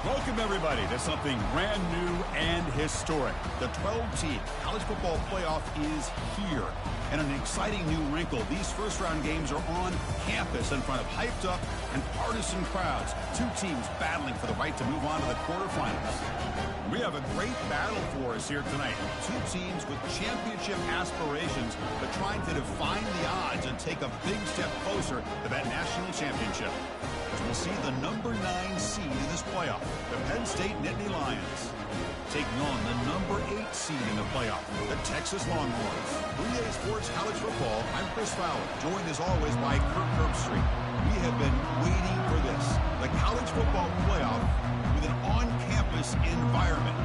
Welcome, everybody, to something brand new and historic. The 12-team college football playoff is here. And an exciting new wrinkle, these first-round games are on campus in front of hyped-up and partisan crowds. Two teams battling for the right to move on to the quarterfinals. We have a great battle for us here tonight. Two teams with championship aspirations, but trying to define the odds and take a big step closer to that national championship. As we'll see the number 9 seed in this playoff, the Penn State Nitty Lions, taking on the number 8 seed in the playoff, the Texas Longhorns. BTA Sports College Football, I'm Chris Fowler, joined as always by Kirk Herbstreit. We have been waiting for this, the college football playoff with an on-campus environment.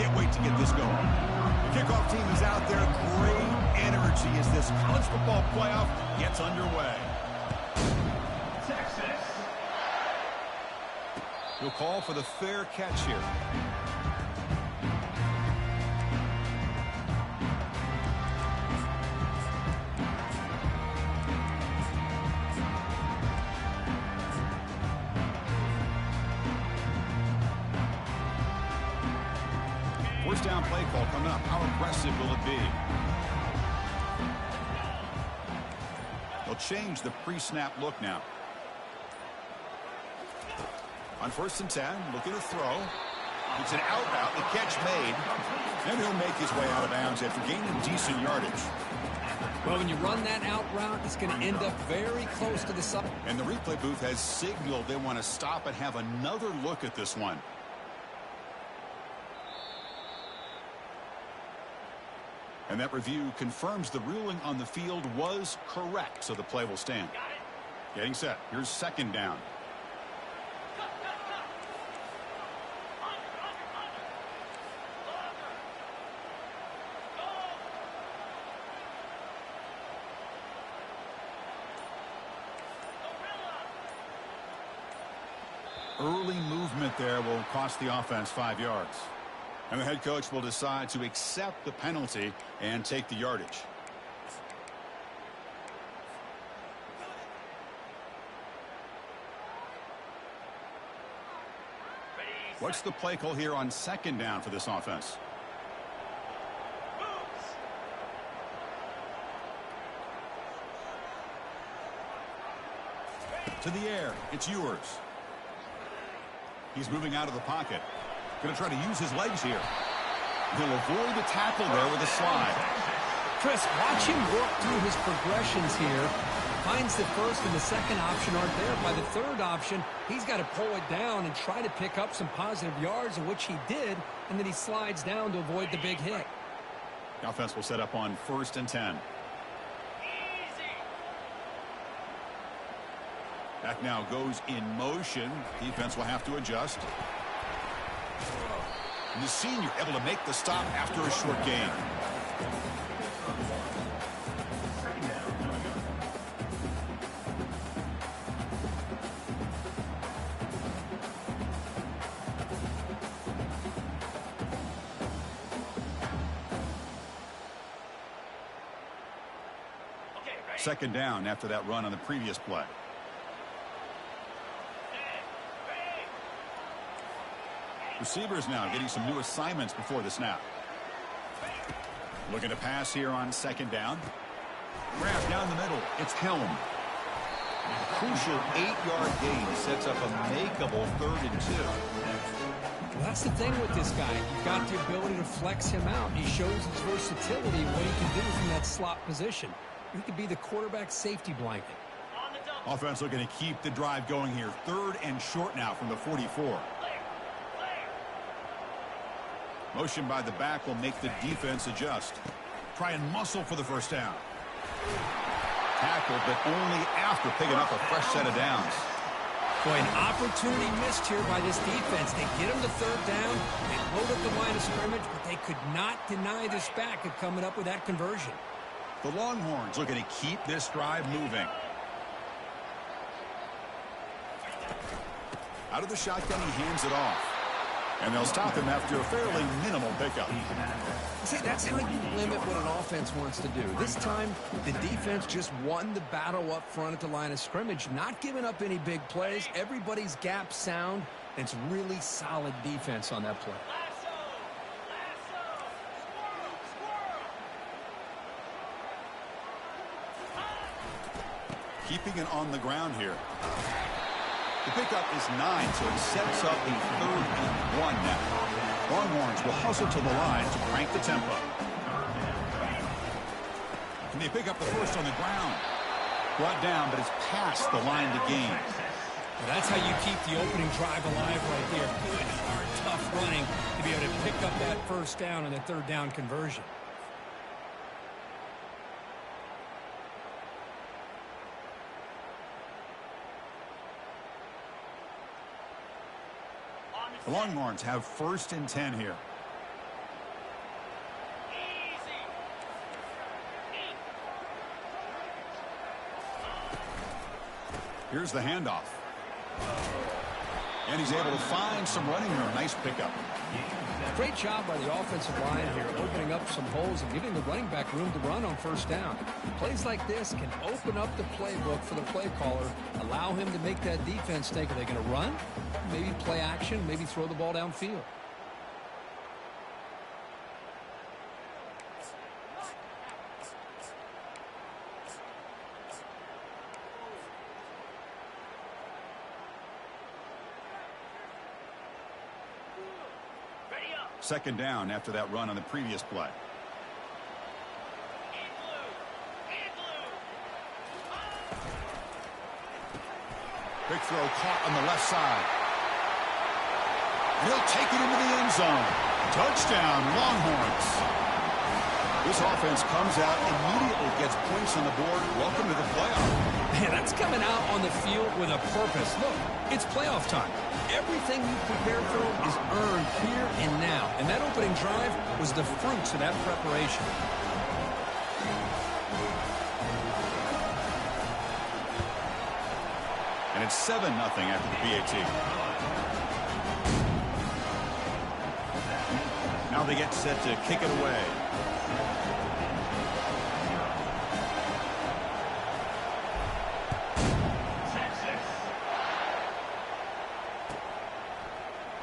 Can't wait to get this going. The kickoff team is out there. Great energy as this college football playoff gets underway. Texas. He'll call for the fair catch here. First down play call coming up. How aggressive will it be? They'll change the pre-snap look now. On 1st and 10, looking to throw. It's an out route, the catch made. And he'll make his way out of bounds after gaining decent yardage. Well, when you run that out route, it's going to end up very close to the side. And the replay booth has signaled they want to stop and have another look at this one. And that review confirms the ruling on the field was correct, so the play will stand. Getting set. Here's 2nd down. Early movement there will cost the offense 5 yards. And the head coach will decide to accept the penalty and take the yardage. What's the play call here on 2nd down for this offense? To the air. It's yours. He's moving out of the pocket. Going to try to use his legs here. He'll avoid the tackle there with a slide. Chris, watch him work through his progressions here. Finds the 1st and the 2nd option aren't there. By the 3rd option, he's got to pull it down and try to pick up some positive yards, of which he did, and then he slides down to avoid the big hit. The offense will set up on 1st and 10. Back now goes in motion. Defense will have to adjust. And the senior able to make the stop after a short gain. Second down after that run on the previous play. Receivers now getting some new assignments before the snap. Looking to pass here on 2nd down. Grab down the middle. It's Helm. A crucial 8-yard gain sets up a makeable 3rd and 2. Well, that's the thing with this guy. You've got the ability to flex him out. He shows his versatility and what he can do from that slot position. He could be the quarterback safety blanket. Offense looking to keep the drive going here. 3rd and short now from the 44. Motion by the back will make the defense adjust. Try and muscle for the 1st down. Tackled, but only after picking up a fresh set of downs. Boy, an opportunity missed here by this defense. They get him to 3rd down. They load up the line of scrimmage, but they could not deny this back of coming up with that conversion. The Longhorns looking to keep this drive moving. Out of the shotgun, he hands it off. And they'll stop him after a fairly minimal pickup. See, that's how you limit what an offense wants to do. This time, the defense just won the battle up front at the line of scrimmage, not giving up any big plays. Everybody's gap sound. It's really solid defense on that play. Keeping it on the ground here. The pickup is 9, so it sets up a 3rd and 1 now. Longhorns will hustle to the line to crank the tempo. And they pick up the first on the ground. Brought down, but it's past the line to gain. Well, that's how you keep the opening drive alive right there. Good, hard, tough running to be able to pick up that first down and the 3rd down conversion. The Longhorns have 1st and 10 here. Here's the handoff. And he's able to find some running room. Nice pickup. Great job by the offensive line here, opening up some holes and giving the running back room to run on 1st down. Plays like this can open up the playbook for the play caller, allow him to make that defense think, are they going to run? Maybe play action, maybe throw the ball downfield. Second down after that run on the previous play. Quick throw caught on the left side. He'll take it into the end zone. Touchdown, Longhorns. This offense comes out, immediately gets points on the board. Welcome to the playoff. Man, that's coming out on the field with a purpose. Look, it's playoff time. Everything you prepare for is earned here and now. And that opening drive was the fruits of that preparation. And it's 7-0 after the BAT. Now they get set to kick it away.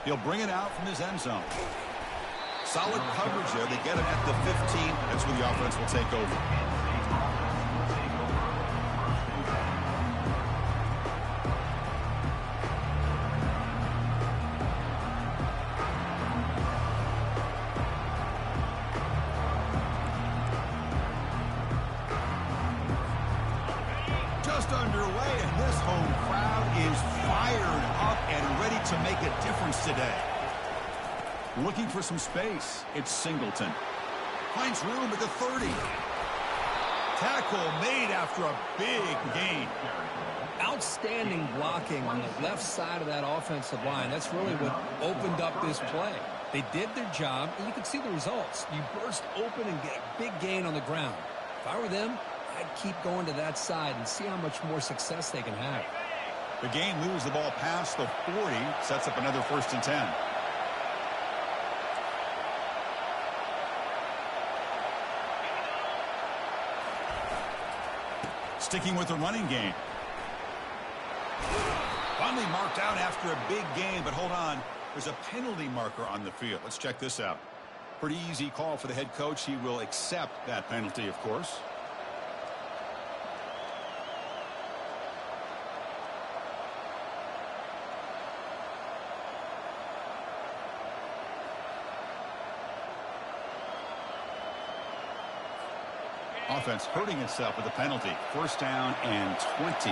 He'll bring it out from his end zone. Solid coverage there. They get it at the 15. That's where the offense will take over. Just underway, and this home crowd is fired up and ready to make a difference today. Looking for some space. It's Singleton. Finds room at the 30. Tackle made after a big gain. Outstanding blocking on the left side of that offensive line. That's really what opened up this play. They did their job, and you could see the results. You burst open and get a big gain on the ground. If I were them, I'd keep going to that side and see how much more success they can have. The gain moves the ball past the 40, sets up another 1st and 10. Sticking with the running game. Finally marked out after a big gain, but hold on. There's a penalty marker on the field. Let's check this out. Pretty easy call for the head coach. He will accept that penalty, of course. Offense hurting itself with a penalty. 1st down and 20.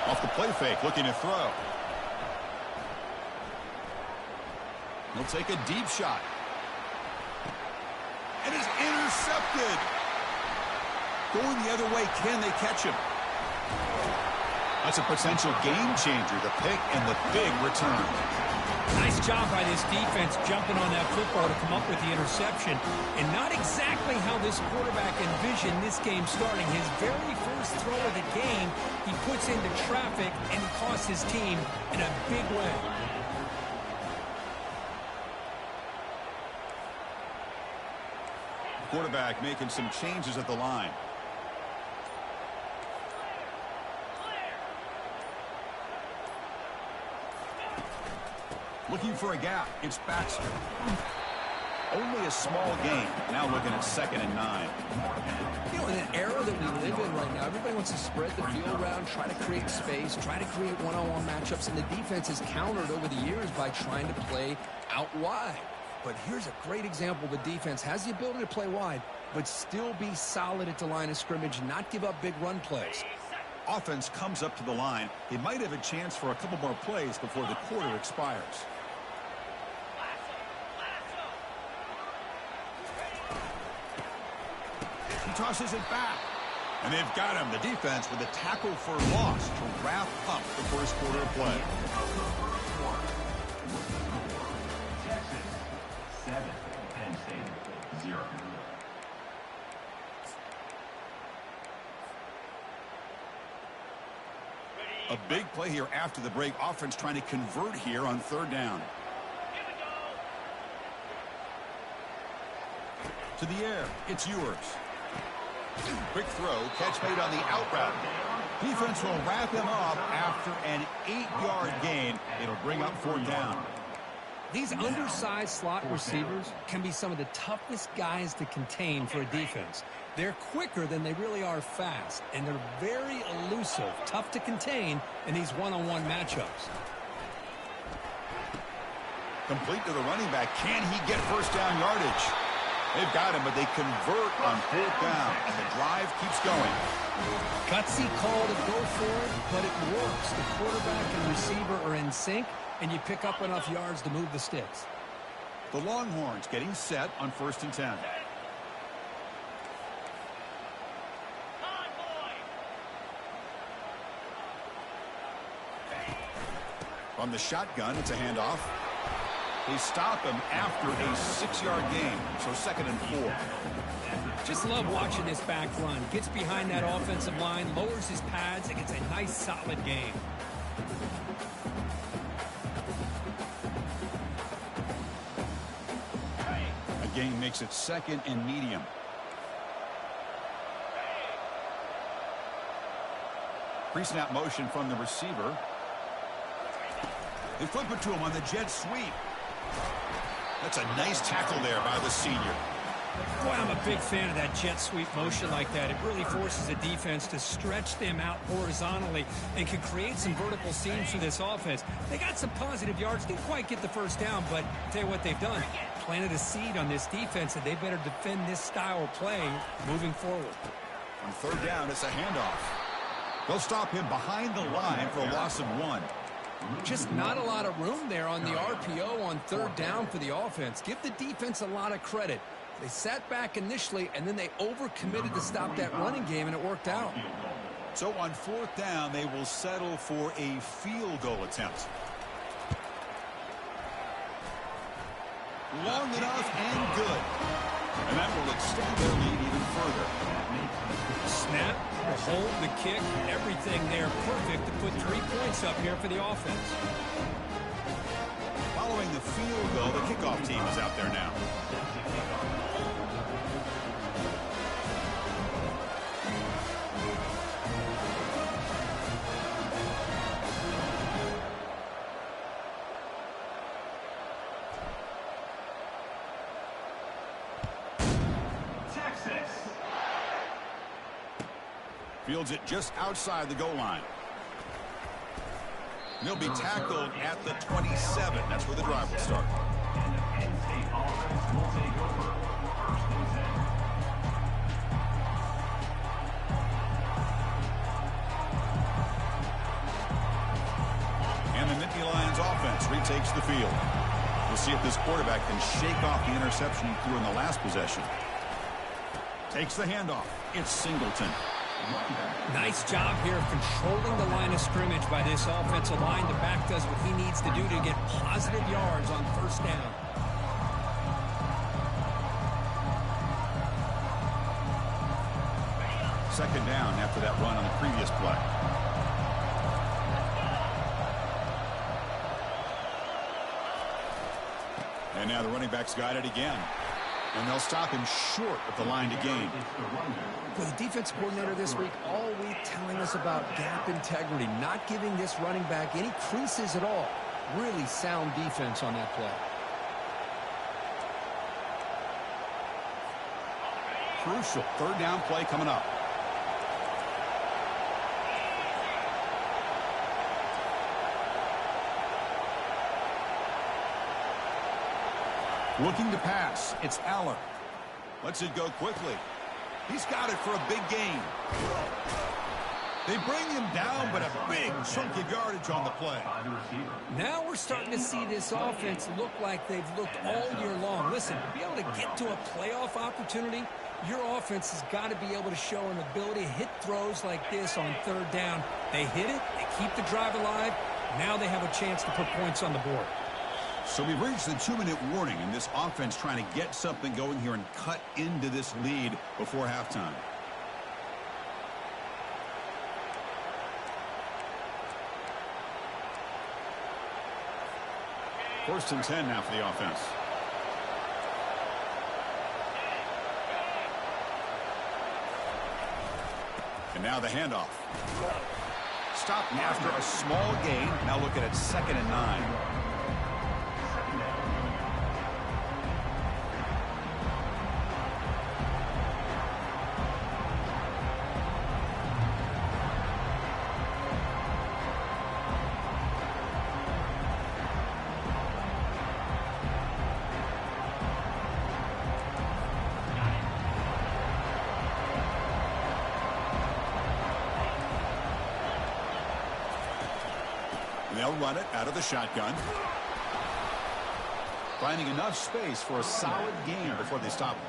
Off the play fake, looking to throw. He'll take a deep shot. And it's intercepted. Going the other way, can they catch him? That's a potential game changer, the pick and the big return. Nice job by this defense jumping on that football to come up with the interception. And not exactly how this quarterback envisioned this game starting. His very first throw of the game, he puts into traffic, and he costs his team in a big way. Quarterback making some changes at the line. Looking for a gap. It's Baxter. Only a small gain. Now looking at 2nd and 9. You know, in an era that we live in right now, everybody wants to spread the field around, try to create space, try to create one-on-one matchups, and the defense has countered over the years by trying to play out wide. But here's a great example. The defense has the ability to play wide, but still be solid at the line of scrimmage, not give up big run plays. Offense comes up to the line. They might have a chance for a couple more plays before the quarter expires. He tosses it back. And they've got him. The defense with a tackle for loss to wrap up the first quarter of play. Texas 7, Penn State 0. A big play here after the break. Offense trying to convert here on 3rd down. To the air. It's yours. Quick throw. Catch made on the out route. Defense will wrap him up after an 8-yard gain. It'll bring up 4th down. These undersized slot receivers can be some of the toughest guys to contain for a defense. They're quicker than they really are fast, and they're very elusive, tough to contain in these one-on-one matchups. Complete to the running back. Can he get first down yardage? They've got him, but they convert on 4th down, and the drive keeps going. Gutsy call to go for it, but it works. The quarterback and receiver are in sync, and you pick up enough yards to move the sticks. The Longhorns getting set on 1st and 10. From the shotgun, it's a handoff. They stop him after a 6-yard gain, so 2nd and 4. Just love watching this back run. Gets behind that offensive line, lowers his pads, and gets a nice, solid gain. A gain makes it 2nd and medium. Pre-snap motion from the receiver. They flip it to him on the jet sweep. That's a nice tackle there by the senior. Boy, I'm a big fan of that jet sweep motion like that. It really forces the defense to stretch them out horizontally and can create some vertical seams for this offense. They got some positive yards. Didn't quite get the first down, but I'll tell you what they've done. Planted a seed on this defense, and they better defend this style of play moving forward. On 3rd down, it's a handoff. They'll stop him behind the line for a loss of 1. Just not a lot of room there on the RPO on 3rd down for the offense. Give the defense a lot of credit. They sat back initially, and then they overcommitted to stop that running game, and it worked out. So on 4th down, they will settle for a field goal attempt. Long enough and good. And that will extend their lead even further. Snap, the hold, the kick, everything there perfect to put 3 points up here for the offense. Following the field goal, the kickoff team is out there now. Fields it just outside the goal line. He'll be tackled at the 27. That's where the drive will start. And the Nitty Lions offense retakes the field. We'll see if this quarterback can shake off the interception he threw in the last possession. Takes the handoff. It's Singleton. Nice job here of controlling the line of scrimmage by this offensive line. The back does what he needs to do to get positive yards on first down. Second down after that run on the previous play. And now the running back's got it again. And they'll stop him short of the line to gain. With the defense coordinator this week, all week telling us about gap integrity, not giving this running back any creases at all. Really sound defense on that play. Crucial third down play coming up. Looking to pass. It's Aller. Lets it go quickly. He's got it for a big gain. They bring him down, but a big chunk of yardage on the play. Now we're starting to see this offense look like they've looked all year long. Listen, to be able to get to a playoff opportunity, your offense has got to be able to show an ability to hit throws like this on third down. They hit it, they keep the drive alive. Now they have a chance to put points on the board. So we've reached the 2-minute warning, and this offense trying to get something going here and cut into this lead before halftime. First and 10 now for the offense. And now the handoff. Stopped after a small gain. Now looking at 2nd and 9. They'll run it out of the shotgun. Finding enough space for a solid gain before they stop him.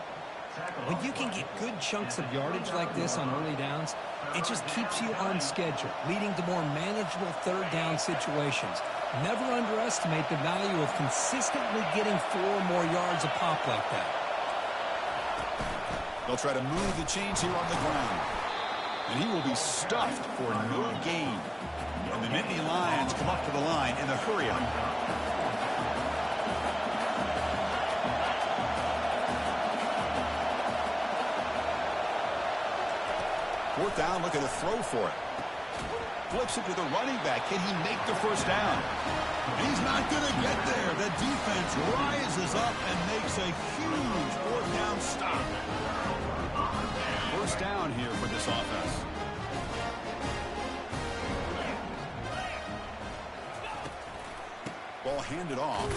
When you can get good chunks of yardage like this on early downs, it just keeps you on schedule, leading to more manageable third down situations. Never underestimate the value of consistently getting 4 more yards a pop like that. They'll try to move the chains here on the ground. And he will be stuffed for no gain. And the Nitty Lions come up to the line in the hurry-up. Fourth down, looking to throw for it. Flips it to the running back. Can he make the first down? He's not going to get there. The defense rises up and makes a huge fourth down stop. First down here for this offense. Ball handed off.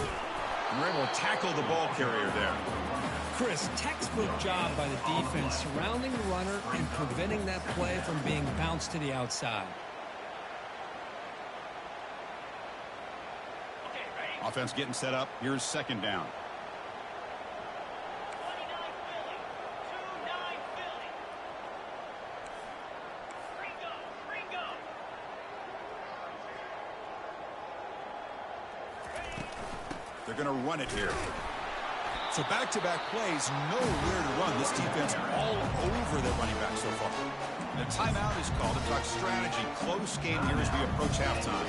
And we're able to tackle the ball carrier there. Chris, textbook job by the defense surrounding the runner and preventing that play from being bounced to the outside. Offense getting set up. Here's second down. They're going to run it here. So back-to-back plays, nowhere to run. This defense all over their running back so far. And a timeout is called to talk strategy. Close game here as we approach halftime.